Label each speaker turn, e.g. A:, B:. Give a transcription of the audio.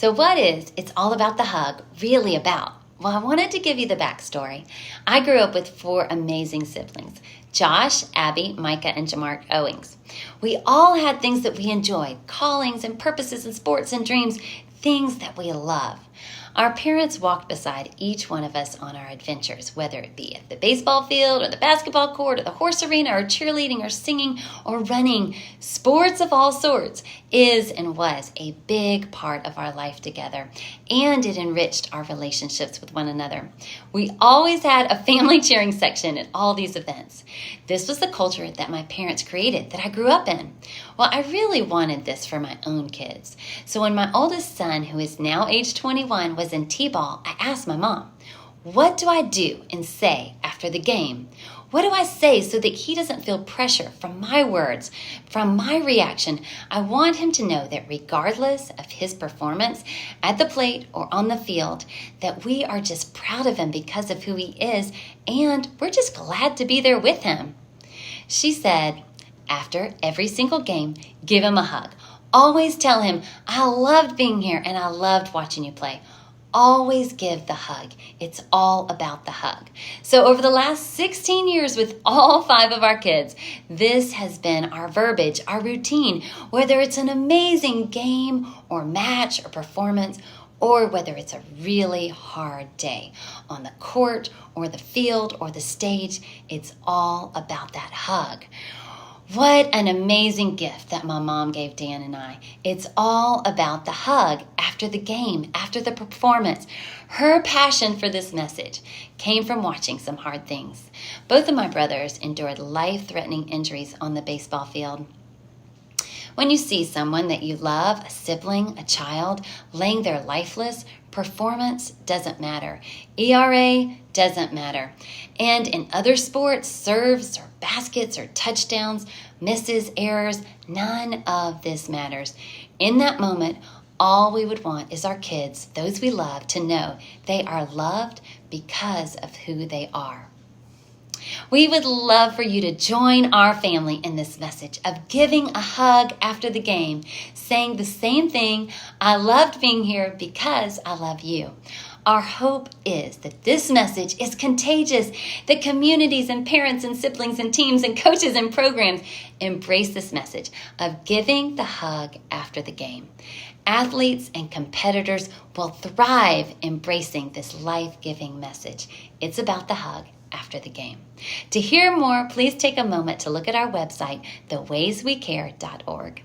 A: So what is It's All About the Hug really about? Well, I wanted to give you the backstory. I grew up with 4 amazing siblings: Josh, Abby, Micah, and Jamark Owings. We all had things that we enjoyed, callings and purposes and sports and dreams, things that we love. Our parents walked beside each one of us on our adventures, whether it be at the baseball field or the basketball court or the horse arena or cheerleading or singing or running. Sports of all sorts is and was a big part of our life together, and it enriched our relationships with one another. We always had a family cheering section at all these events. This was the culture that my parents created, that I grew up in. Well, I really wanted this for my own kids. So when my oldest son, who is now age 21, was in T-ball, I asked my mom, what do I do and say after the game? What do I say so that he doesn't feel pressure from my words, from my reaction? I want him to know that regardless of his performance at the plate or on the field, that we are just proud of him because of who he is, and we're just glad to be there with him. She said, after every single game, give him a hug. Always tell him, I loved being here and I loved watching you play. Always give the hug. It's all about the hug. So over the last 16 years with all 5 of our kids, this has been our verbiage, our routine, whether it's an amazing game or match or performance, or whether it's a really hard day on the court or the field or the stage, it's all about that hug. What an amazing gift that my mom gave Dan and I. It's all about the hug after the game, after the performance. Her passion for this message came from watching some hard things. Both of my brothers endured life-threatening injuries on the baseball field. When you see someone that you love, a sibling, a child, laying there lifeless, performance doesn't matter. ERA doesn't matter. And in other sports, serves or baskets or touchdowns, misses, errors, none of this matters. In that moment, all we would want is our kids, those we love, to know they are loved because of who they are. We would love for you to join our family in this message of giving a hug after the game, saying the same thing, I loved being here because I love you. Our hope is that this message is contagious, that communities and parents and siblings and teams and coaches and programs embrace this message of giving the hug after the game. Athletes and competitors will thrive embracing this life-giving message. It's about the hug after the game. To hear more, please take a moment to look at our website, thewayswecare.org.